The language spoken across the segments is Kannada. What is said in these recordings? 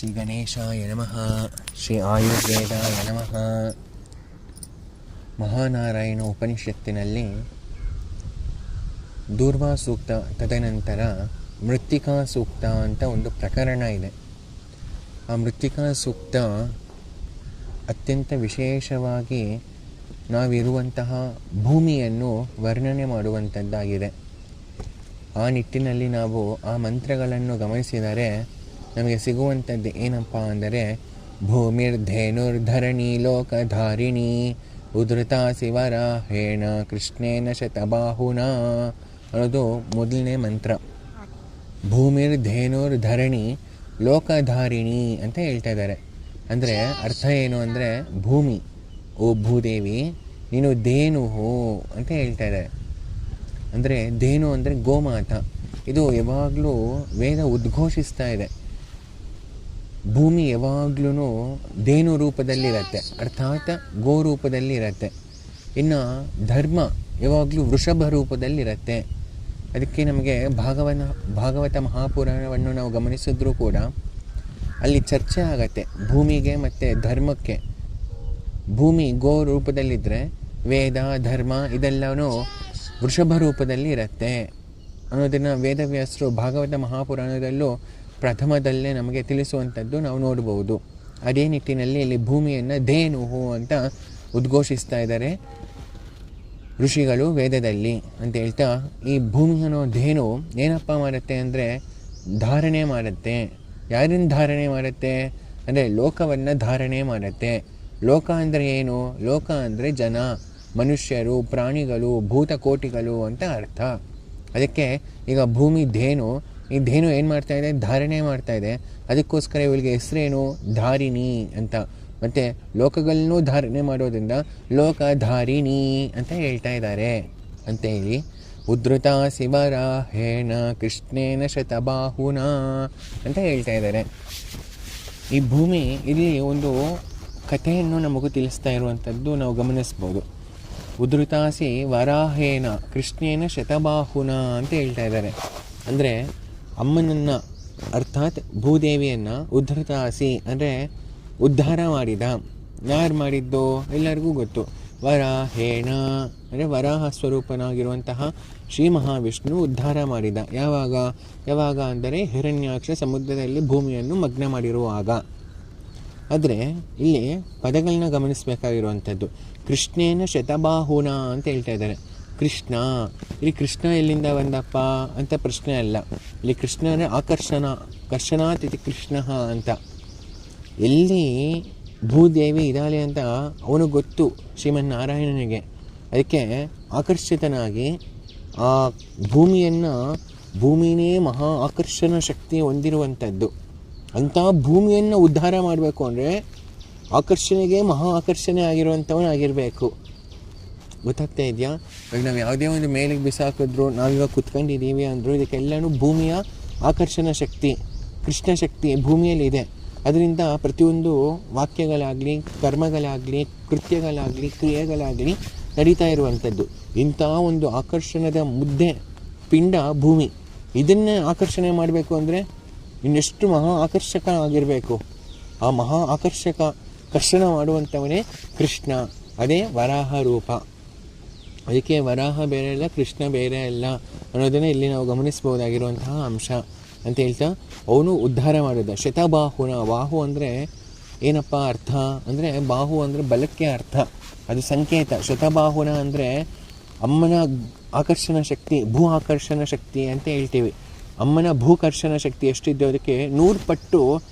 ಶ್ರೀ ಗಣೇಶಾಯ ನಮಃ. ಶ್ರೀ ಆಯುರ್ವೇದಾಯ ನಮಃ. ಮಹಾನಾರಾಯಣ ಉಪನಿಷತ್ತಿನಲ್ಲಿ ದೂರ್ವಾ ಸೂಕ್ತ ತದನಂತರ ಮೃತ್ತಿಕಾ ಸೂಕ್ತ ಅಂತ ಒಂದು ಪ್ರಕರಣ ಇದೆ. ಆ ಮೃತ್ತಿಕಾ ಸೂಕ್ತ ಅತ್ಯಂತ ವಿಶೇಷವಾಗಿ ನಾವಿರುವಂತಹ ಭೂಮಿಯನ್ನು ವರ್ಣನೆ ಮಾಡುವಂಥದ್ದಾಗಿದೆ. ಆ ನಿಟ್ಟಿನಲ್ಲಿ ನಾವು ಆ ಮಂತ್ರಗಳನ್ನು ಗಮನಿಸಿದರೆ ನಮಗೆ ಸಿಗುವಂಥದ್ದು ಏನಪ್ಪ ಅಂದರೆ, ಭೂಮಿರ್ಧೇನುರ್ಧರಣಿ ಲೋಕಧಾರಿಣಿ ಉದ್ರತಾ ಶಿವರಾಹೇಣ ಕೃಷ್ಣೇನ ಶತಬಾಹುನ ಅನ್ನೋದು ಮೊದಲನೇ ಮಂತ್ರ. ಭೂಮಿರ್ಧೇನುರ್ಧರಣಿ ಲೋಕಧಾರಿಣಿ ಅಂತ ಹೇಳ್ತಾ ಇದ್ದಾರೆ. ಅಂದರೆ ಅರ್ಥ ಏನು ಅಂದರೆ, ಭೂಮಿ, ಓ ಭೂದೇವಿ ನೀನು ಧೇನುಹು ಅಂತ ಹೇಳ್ತಾ ಇದ್ದಾರೆ. ಅಂದರೆ ಧೇನು ಅಂದರೆ ಗೋಮಾತ. ಇದು ಯಾವಾಗಲೂ ವೇದ ಉದ್ಘೋಷಿಸ್ತಾ ಇದೆ. ಭೂಮಿ ಯಾವಾಗ್ಲೂ ಧೇನು ರೂಪದಲ್ಲಿರತ್ತೆ, ಅರ್ಥಾತ್ ಗೋ ರೂಪದಲ್ಲಿರತ್ತೆ. ಇನ್ನು ಧರ್ಮ ಯಾವಾಗಲೂ ವೃಷಭ ರೂಪದಲ್ಲಿರತ್ತೆ. ಅದಕ್ಕೆ ನಮಗೆ ಭಾಗವತ ಮಹಾಪುರಾಣವನ್ನು ನಾವು ಗಮನಿಸಿದ್ರೂ ಕೂಡ ಅಲ್ಲಿ ಚರ್ಚೆ ಆಗತ್ತೆ ಭೂಮಿಗೆ ಮತ್ತು ಧರ್ಮಕ್ಕೆ. ಭೂಮಿ ಗೋ ರೂಪದಲ್ಲಿದ್ದರೆ ವೇದ ಧರ್ಮ ಇದೆಲ್ಲವೂ ವೃಷಭ ರೂಪದಲ್ಲಿ ಇರುತ್ತೆ ಅನ್ನೋದನ್ನು ವೇದವ್ಯಾಸರು ಭಾಗವತ ಮಹಾಪುರಾಣದಲ್ಲೂ ಪ್ರಥಮದಲ್ಲೇ ನಮಗೆ ತಿಳಿಸುವಂಥದ್ದು ನಾವು ನೋಡ್ಬೋದು. ಅದೇ ನಿಟ್ಟಿನಲ್ಲಿ ಇಲ್ಲಿ ಭೂಮಿಯನ್ನು ಧೇನುಹು ಅಂತ ಉದ್ಘೋಷಿಸ್ತಾ ಇದ್ದಾರೆ ಋಷಿಗಳು ವೇದದಲ್ಲಿ ಅಂತ ಹೇಳ್ತಾ, ಈ ಭೂಮಿ ಅನ್ನೋ ಧೇನು ಏನಪ್ಪ ಮಾಡುತ್ತೆ ಅಂದರೆ ಧಾರಣೆ ಮಾಡುತ್ತೆ. ಯಾರನ್ನು ಧಾರಣೆ ಮಾಡುತ್ತೆ ಅಂದರೆ ಲೋಕವನ್ನು ಧಾರಣೆ ಮಾಡುತ್ತೆ. ಲೋಕ ಅಂದರೆ ಏನು? ಲೋಕ ಅಂದರೆ ಜನ, ಮನುಷ್ಯರು, ಪ್ರಾಣಿಗಳು, ಭೂತಕೋಟಿಗಳು ಅಂತ ಅರ್ಥ. ಅದಕ್ಕೆ ಈಗ ಭೂಮಿ ಧೇನು, ಈ ಧೇನು ಏನು ಮಾಡ್ತಾ ಇದೆ? ಧಾರಣೆ ಮಾಡ್ತಾ ಇದೆ. ಅದಕ್ಕೋಸ್ಕರ ಇವಳಿಗೆ ಹೆಸರೇನು? ಧಾರಿಣಿ ಅಂತ. ಮತ್ತು ಲೋಕಗಳನ್ನೂ ಧಾರಣೆ ಮಾಡೋದ್ರಿಂದ ಲೋಕಧಾರಿಣಿ ಅಂತ ಹೇಳ್ತಾ ಇದ್ದಾರೆ ಅಂತ ಹೇಳಿ, ಉದ್ರುತ ಶಿವರಾಹೇಣ ಕೃಷ್ಣೇನ ಶತಬಾಹುನ ಅಂತ ಹೇಳ್ತಾ ಇದ್ದಾರೆ. ಈ ಭೂಮಿ ಇಲ್ಲಿ ಒಂದು ಕಥೆಯನ್ನು ನಮಗೂ ತಿಳಿಸ್ತಾ ಇರುವಂಥದ್ದು ನಾವು ಗಮನಿಸ್ಬೋದು. ಉದ್ರುತಾಸಿ ವರಾಹೇನ ಕೃಷ್ಣೇನ ಶತಬಾಹುನ ಅಂತ ಹೇಳ್ತಾ ಇದ್ದಾರೆ. ಅಂದರೆ ಅಮ್ಮನನ್ನು ಅರ್ಥಾತ್ ಭೂದೇವಿಯನ್ನು ಉದ್ಧತಾಸಿ ಅಂದರೆ ಉದ್ಧಾರ ಮಾಡಿದ. ಯಾರು ಮಾಡಿದ್ದು? ಎಲ್ಲರಿಗೂ ಗೊತ್ತು. ವರಾಹೇಣ ಅಂದರೆ ವರಾಹ ಸ್ವರೂಪನಾಗಿರುವಂತಹ ಶ್ರೀ ಮಹಾವಿಷ್ಣು ಉದ್ಧಾರ ಮಾಡಿದ. ಯಾವಾಗ ಅಂದರೆ ಹಿರಣ್ಯಾಕ್ಷ ಸಮುದ್ರದಲ್ಲಿ ಭೂಮಿಯನ್ನು ಮಗ್ನ ಮಾಡಿರುವಾಗ. ಆದರೆ ಇಲ್ಲಿ ಪದಗಳನ್ನ ಗಮನಿಸಬೇಕಾಗಿರುವಂಥದ್ದು. ಕೃಷ್ಣೇನ ಶತಬಾಹುನ ಅಂತ ಹೇಳ್ತಾ ಇದ್ದಾರೆ. ಕೃಷ್ಣ, ಇಲ್ಲಿ ಕೃಷ್ಣ ಎಲ್ಲಿಂದ ಬಂದಪ್ಪ ಅಂತ ಪ್ರಶ್ನೆ ಅಲ್ಲ. ಇಲ್ಲಿ ಕೃಷ್ಣ ಅಂದರೆ ಕರ್ಷಣಾತಿಥಿ ಕೃಷ್ಣ ಅಂತ. ಎಲ್ಲಿ ಭೂದೇವಿ ಇದ್ದಾಳೆ ಅಂತ ಅವನು ಗೊತ್ತು ಶ್ರೀಮನ್ನಾರಾಯಣನಿಗೆ. ಅದಕ್ಕೆ ಆಕರ್ಷಿತನಾಗಿ ಆ ಭೂಮಿನೇ ಮಹಾ ಆಕರ್ಷಣ ಶಕ್ತಿ ಹೊಂದಿರುವಂಥದ್ದು. ಅಂಥ ಭೂಮಿಯನ್ನು ಉದ್ಧಾರ ಮಾಡಬೇಕು ಅಂದರೆ ಆಕರ್ಷಣೆಗೆ ಮಹಾ ಆಕರ್ಷಣೆ ಆಗಿರುವಂಥವನಾಗಿರಬೇಕು. ಗೊತ್ತಾಗ್ತಾ ಇದೆಯಾ? ಇವಾಗ ನಾವು ಯಾವುದೇ ಒಂದು ಮೇಲಿಗೆ ಬಿಸಾಕಿದ್ರು, ನಾವಿವಾಗ ಕುತ್ಕೊಂಡಿದ್ದೀವಿ ಅಂದರು, ಇದಕ್ಕೆಲ್ಲನೂ ಭೂಮಿಯ ಆಕರ್ಷಣ ಶಕ್ತಿ, ಕೃಷ್ಣ ಶಕ್ತಿ ಭೂಮಿಯಲ್ಲಿದೆ. ಅದರಿಂದ ಪ್ರತಿಯೊಂದು ವಾಕ್ಯಗಳಾಗಲಿ, ಕರ್ಮಗಳಾಗಲಿ, ಕೃತ್ಯಗಳಾಗಲಿ, ಕ್ರಿಯೆಗಳಾಗಲಿ ನಡೀತಾ ಇರುವಂಥದ್ದು. ಇಂಥ ಒಂದು ಆಕರ್ಷಣದ ಮುದ್ದೆ ಪಿಂಡ ಭೂಮಿ. ಇದನ್ನೇ ಆಕರ್ಷಣೆ ಮಾಡಬೇಕು ಅಂದರೆ ಇನ್ನೆಷ್ಟು ಮಹಾ ಆಕರ್ಷಕ ಆಗಿರಬೇಕು. ಆ ಮಹಾ ಕರ್ಷಣ ಮಾಡುವಂಥವನೇ ಕೃಷ್ಣ. ಅದೇ ವರಾಹ ರೂಪ. ಅದಕ್ಕೆ ವರಾಹ ಬೇರೆ ಅಲ್ಲ, ಕೃಷ್ಣ ಬೇರೆ ಅಲ್ಲ ಅನ್ನೋದನ್ನೇ ಇಲ್ಲಿ ನಾವು ಗಮನಿಸ್ಬೋದಾಗಿರುವಂತಹ ಅಂಶ ಅಂತ ಹೇಳ್ತಾ, ಅವನು ಉದ್ಧಾರ ಮಾಡಿದ. ಶತಬಾಹುನ, ಬಾಹು ಅಂದರೆ ಏನಪ್ಪ ಅರ್ಥ ಅಂದರೆ, ಬಾಹು ಅಂದರೆ ಬಲಕ್ಕೆ ಅರ್ಥ, ಅದು ಸಂಕೇತ. ಶತಬಾಹುನ ಅಂದರೆ ಅಮ್ಮನ ಆಕರ್ಷಣ ಶಕ್ತಿ, ಭೂ ಆಕರ್ಷಣ ಶಕ್ತಿ ಅಂತ ಹೇಳ್ತೀವಿ. ಅಮ್ಮನ ಭೂಕರ್ಷಣ ಶಕ್ತಿ ಎಷ್ಟಿದ್ದು ಅದಕ್ಕೆ 100 ಪಟ್ಟು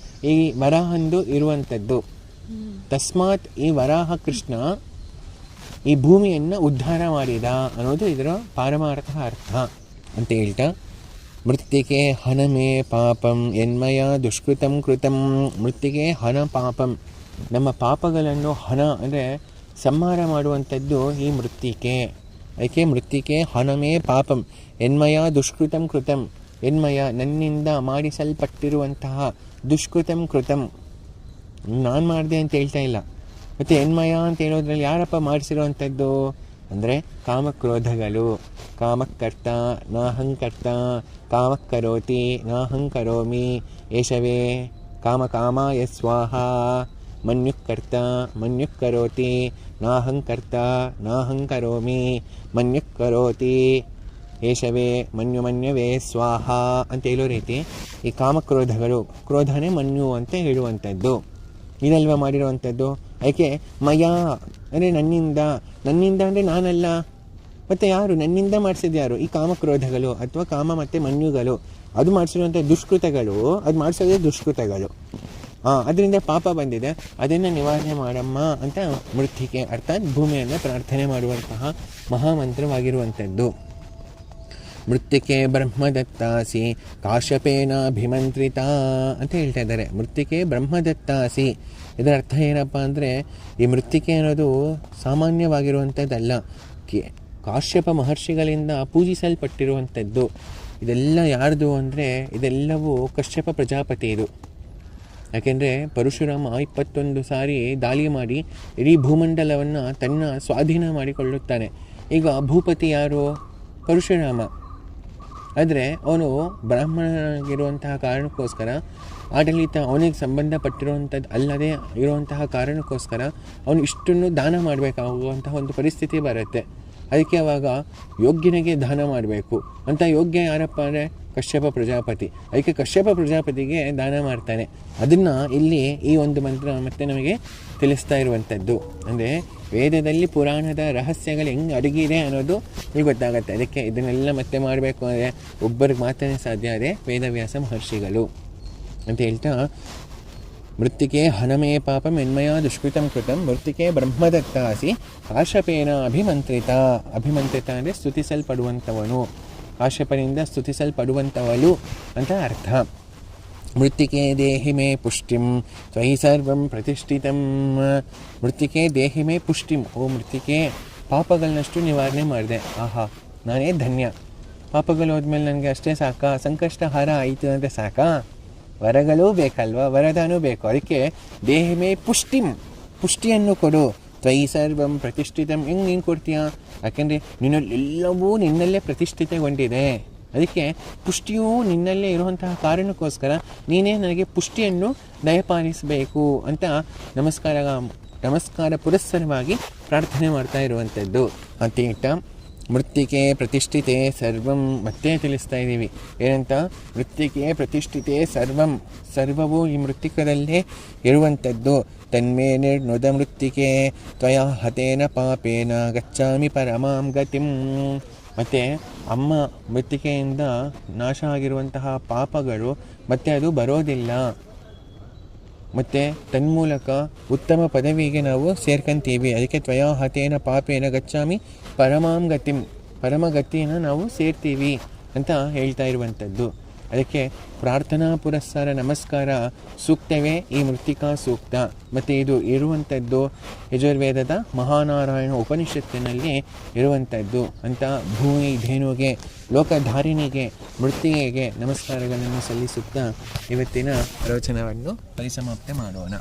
ಈ ವರಾಹಂದು ಇರುವಂಥದ್ದು. ತಸ್ಮಾತ್ ಈ ವರಾಹ ಕೃಷ್ಣ ಈ ಭೂಮಿಯನ್ನು ಉದ್ಧಾರ ಮಾಡಿದ ಅನ್ನೋದು ಇದರ ಪಾರಮಾರ್ಥ ಅರ್ಥ ಅಂತ ಹೇಳ್ತಾ, ಮೃತ್ತಿಕೆ ಹನಮೇ ಪಾಪಂ ಎನ್ಮಯ ದುಷ್ಕೃತಂ ಕೃತಂ. ಮೃತ್ತಿಕೆ ಹನ ಪಾಪಂ, ನಮ್ಮ ಪಾಪಗಳನ್ನು ಹನ ಅಂದರೆ ಸಂಹಾರ ಮಾಡುವಂಥದ್ದು ಈ ಮೃತ್ತಿಕೆ. ಅದಕ್ಕೆ ಮೃತ್ತಿಕೆ ಹನಮೇ ಪಾಪಂ ಎನ್ಮಯ ದುಷ್ಕೃತಂ ಕೃತಂ. ಎನ್ಮಯ ನನ್ನಿಂದ ಮಾಡಿಸಲ್ಪಟ್ಟಿರುವಂತಹ, ದುಷ್ಕೃತಂ ಕೃತಂ ನಾನು ಮಾಡಿದೆ ಅಂತ ಹೇಳ್ತಾ ಇಲ್ಲ. ಮತ್ತು ಎನ್ಮಯ ಅಂತ ಹೇಳೋದ್ರಲ್ಲಿ ಯಾರಪ್ಪ ಮಾಡಿಸಿರುವಂಥದ್ದು ಅಂದರೆ ಕಾಮಕ್ರೋಧಗಳು. ಕಾಮಕ್ಕರ್ತ ನಾಹಂಕರ್ತ, ಕಾಮಕ್ಕರೋತಿ ನಾಹಂಕರೋಮಿ, ಏಷವೇ ಕಾಮಕಾಮಾಯ ಸ್ವಾಹ. ಮನ್ಯುಃಕರ್ತ ಮನ್ಯುಃಕರೋತಿ, ನಾಹಂಕರ್ತ ನಾಹಂಕರೋಮಿ, ಮನ್ಯುಃಕರೋತಿ ಏಷವೇ ಮನ್ಯುಮನ್ಯವೇ ಸ್ವಾಹ ಅಂತ ಹೇಳೋ ರೀತಿ ಈ ಕಾಮಕ್ರೋಧಗಳು, ಕ್ರೋಧನೇ ಮನ್ಯು ಅಂತ ಹೇಳುವಂಥದ್ದು. ಇದಲ್ವ ಮಾಡಿರುವಂಥದ್ದು. ಯಾಕೆ ಮಯ ಅಂದರೆ ನನ್ನಿಂದ, ನನ್ನಿಂದ ಅಂದರೆ ನಾನಲ್ಲ, ಮತ್ತು ಯಾರು ನನ್ನಿಂದ ಮಾಡಿಸಿದ ಯಾರು? ಈ ಕಾಮಕ್ರೋಧಗಳು ಅಥವಾ ಕಾಮ ಮತ್ತು ಮನ್ಯುಗಳು, ಅದು ಮಾಡಿಸಿರುವಂಥ ದುಷ್ಕೃತಗಳು, ಅದು ಮಾಡಿಸೋದೇ ದುಷ್ಕೃತಗಳು. ಅದರಿಂದ ಪಾಪ ಬಂದಿದೆ, ಅದನ್ನು ನಿವಾರಣೆ ಮಾಡಮ್ಮ ಅಂತ ಮೃತ್ತಿಕೆ ಅರ್ಥಾತ್ ಭೂಮಿಯನ್ನು ಪ್ರಾರ್ಥನೆ ಮಾಡುವಂತಹ ಮಹಾಮಂತ್ರವಾಗಿರುವಂಥದ್ದು. ಮೃತ್ತಿಕೆ ಬ್ರಹ್ಮದತ್ತಾಸಿ ಕಾಶ್ಯಪೇನಾಭಿಮಂತ್ರಿತ ಅಂತ ಹೇಳ್ತಾ ಇದ್ದಾರೆ. ಮೃತ್ತಿಕೆ ಬ್ರಹ್ಮದತ್ತಾಸಿ, ಇದರ ಅರ್ಥ ಏನಪ್ಪ ಅಂದರೆ ಈ ಮೃತ್ತಿಕೆ ಅನ್ನೋದು ಸಾಮಾನ್ಯವಾಗಿರುವಂಥದ್ದಲ್ಲ, ಕಾಶ್ಯಪ ಮಹರ್ಷಿಗಳಿಂದ ಪೂಜಿಸಲ್ಪಟ್ಟಿರುವಂಥದ್ದು. ಇದೆಲ್ಲ ಯಾರ್ದು ಅಂದರೆ ಇದೆಲ್ಲವೂ ಕಶ್ಯಪ ಪ್ರಜಾಪತಿದು. ಯಾಕೆಂದರೆ ಪರಶುರಾಮ 21 ಸಾರಿ ದಾಳಿ ಮಾಡಿ ಇಡೀ ಭೂಮಂಡಲವನ್ನು ತನ್ನ ಸ್ವಾಧೀನ ಮಾಡಿಕೊಳ್ಳುತ್ತಾನೆ. ಈಗ ಭೂಪತಿ ಯಾರು? ಪರಶುರಾಮ. ಆದರೆ ಅವನು ಬ್ರಾಹ್ಮಣನಾಗಿರುವಂತಹ ಕಾರಣಕ್ಕೋಸ್ಕರ ಆಡಳಿತ ಅವನಿಗೆ ಸಂಬಂಧಪಟ್ಟಿರುವಂಥದ್ದು ಅಲ್ಲದೆ ಇರುವಂತಹ ಕಾರಣಕ್ಕೋಸ್ಕರ ಅವನು ಇಷ್ಟನ್ನು ದಾನ ಮಾಡಬೇಕಾಗುವಂತಹ ಒಂದು ಪರಿಸ್ಥಿತಿ ಬರುತ್ತೆ. ಅದಕ್ಕೆ ಅವಾಗ ಯೋಗ್ಯನಿಗೆ ದಾನ ಮಾಡಬೇಕು ಅಂತ ಯೋಗ್ಯ ಯಾರಪ್ಪ ಅಂದರೆ ಕಶ್ಯಪ ಪ್ರಜಾಪತಿ. ಅದಕ್ಕೆ ಕಶ್ಯಪ ಪ್ರಜಾಪತಿಗೆ ದಾನ ಮಾಡ್ತಾನೆ. ಅದನ್ನು ಇಲ್ಲಿ ಈ ಒಂದು ಮಂತ್ರ ಮತ್ತೆ ನಮಗೆ ತಿಳಿಸ್ತಾ ಇರುವಂಥದ್ದು. ಅಂದರೆ ವೇದದಲ್ಲಿ ಪುರಾಣದ ರಹಸ್ಯಗಳು ಹೆಂಗೆ ಅಡಗಿದೆ ಅನ್ನೋದು ಇಲ್ಲಿ ಗೊತ್ತಾಗುತ್ತೆ. ಅದಕ್ಕೆ ಇದನ್ನೆಲ್ಲ ಮತ್ತೆ ಮಾಡಬೇಕು ಅಂದರೆ ಒಬ್ಬರಿಗೆ ಮಾತ್ರ ಸಾಧ್ಯ, ಅದೇ ವೇದವ್ಯಾಸ ಮಹರ್ಷಿಗಳು ಅಂತ ಹೇಳ್ತಾ, ಮೃತ್ತಿಕೆ ಹನಮೇ ಪಾಪಂ ಎನ್ಮಯ ದುಷ್ಕೃತಂ ಕೃತಂ ಮೃತ್ತಿಕೆ ಬ್ರಹ್ಮದತ್ತಾಸಿ ಕಾಶ್ಯಪೇನ ಅಭಿಮಂತ್ರಿತ. ಅಭಿಮಂತ್ರಿತ ಅಂದರೆ ಸ್ತುತಿಸಲ್ಪಡುವಂಥವನು, ಕಾಶ್ಯಪನಿಂದ ಸ್ತುತಿಸಲ್ಪಡುವಂಥವಳು ಅಂತ ಅರ್ಥ. ಮೃತ್ತಿಕೆ ದೇಹಿ ಮೇ ಪುಷ್ಟಿಂ ತ್ವಯಿ ಸರ್ವಂ ಪ್ರತಿಷ್ಠಿತಂ. ಮೃತ್ತಿಕೆ ದೇಹಿ ಮೇ ಪುಷ್ಟಿಂ. ಓ ಮೃತ್ತಿಕೆ, ಪಾಪಗಳನ್ನಷ್ಟು ನಿವಾರಣೆ ಮಾಡಿದೆ. ಆಹಾ, ನಾನೇ ಧನ್ಯ. ಪಾಪಗಳು ಹೋದ್ಮೇಲೆ ನನಗೆ ಅಷ್ಟೇ ಸಾಕಾ? ಸಂಕಷ್ಟ ಹಾರ ಆಯಿತು ಅಂದರೆ ಸಾಕಾ? ವರಗಳೂ ಬೇಕಲ್ವ, ವರದಾನೂ ಬೇಕು. ಅದಕ್ಕೆ ದೇಹಿ ಮೇ ಪುಷ್ಟಿಂ, ಪುಷ್ಟಿಯನ್ನು ಕೊಡು. ತ್ವಯಿ ಸರ್ವಂ ಪ್ರತಿಷ್ಠಿತಂ. ಹೆಂಗೆ ನೀನು ಕೊಡ್ತೀಯ? ಯಾಕೆಂದರೆ ನಿನ್ನಲ್ಲೆಲ್ಲವೂ ನಿನ್ನಲ್ಲೇ ಪ್ರತಿಷ್ಠಿತಗೊಂಡಿದೆ. ಅದಕ್ಕೆ ಪುಷ್ಟಿಯೂ ನಿನ್ನಲ್ಲೇ ಇರುವಂತಹ ಕಾರಣಕ್ಕೋಸ್ಕರ ನೀನೇ ನನಗೆ ಪುಷ್ಟಿಯನ್ನು ದಯಪಾಲಿಸಬೇಕು ಅಂತ ನಮಸ್ಕಾರ ಪುರಸ್ಸರವಾಗಿ ಪ್ರಾರ್ಥನೆ ಮಾಡ್ತಾ ಇರುವಂಥದ್ದು ಅಂತ ಇಟ್ಟ ಮೃತ್ತಿಕೆ ಪ್ರತಿಷ್ಠಿತೆ ಸರ್ವಂ ಮತ್ತೆ ತಿಳಿಸ್ತಾ ಇದ್ದೀವಿ. ಏನಂತ? ಮೃತ್ತಿಕೆ ಪ್ರತಿಷ್ಠಿತೆ ಸರ್ವಂ, ಸರ್ವವು ಈ ಮೃತ್ತಿಕದಲ್ಲೇ ಇರುವಂಥದ್ದು. ತನ್ಮೇ ನಿರ್ನುದ ಮೃತ್ತಿಕೆ ತ್ವಯ ಹತೇನ ಪಾಪೇನ ಗಚ್ಚಾಮಿ ಪರಮಾಂ ಗತಿಂ. ಮತ್ತು ಅಮ್ಮ ಮೃತ್ತಿಕೆಯಿಂದ ನಾಶ ಆಗಿರುವಂತಹ ಪಾಪಗಳು ಮತ್ತೆ ಅದು ಬರೋದಿಲ್ಲ. ಮತ್ತು ತನ್ಮೂಲಕ ಉತ್ತಮ ಪದವಿಗೆ ನಾವು ಸೇರ್ಕೊಂತೀವಿ. ಅದಕ್ಕೆ ತ್ವಯಾ ಹತೇನ ಪಾಪೇನ ಗಚ್ಚಾಮಿ ಪರಮಾಂ ಗತಿಂ, ಪರಮಗತಿಯನ್ನು ನಾವು ಸೇರ್ತೀವಿ ಅಂತ ಹೇಳ್ತಾ ಇರುವಂಥದ್ದು. ಅದಕ್ಕೆ ಪ್ರಾರ್ಥನಾ ಪುರಸ್ಕಾರ ನಮಸ್ಕಾರ ಸೂಕ್ತವೇ ಈ ಮೃತ್ತಿಕಾ ಸೂಕ್ತ. ಮತ್ತು ಇದು ಇರುವಂಥದ್ದು ಯಜುರ್ವೇದದ ಮಹಾನಾರಾಯಣ ಉಪನಿಷತ್ತಿನಲ್ಲಿ ಇರುವಂಥದ್ದು ಅಂತ ಭೂಮಿ ಧೇನುಗೆ, ಲೋಕಧಾರಿಣಿಗೆ, ಮೃತ್ತಿಗೆಗೆ ನಮಸ್ಕಾರಗಳನ್ನು ಸಲ್ಲಿಸುತ್ತಾ ಇವತ್ತಿನ ಪ್ರವಚನವನ್ನು ಪರಿಸಮಾಪ್ತಿ ಮಾಡೋಣ.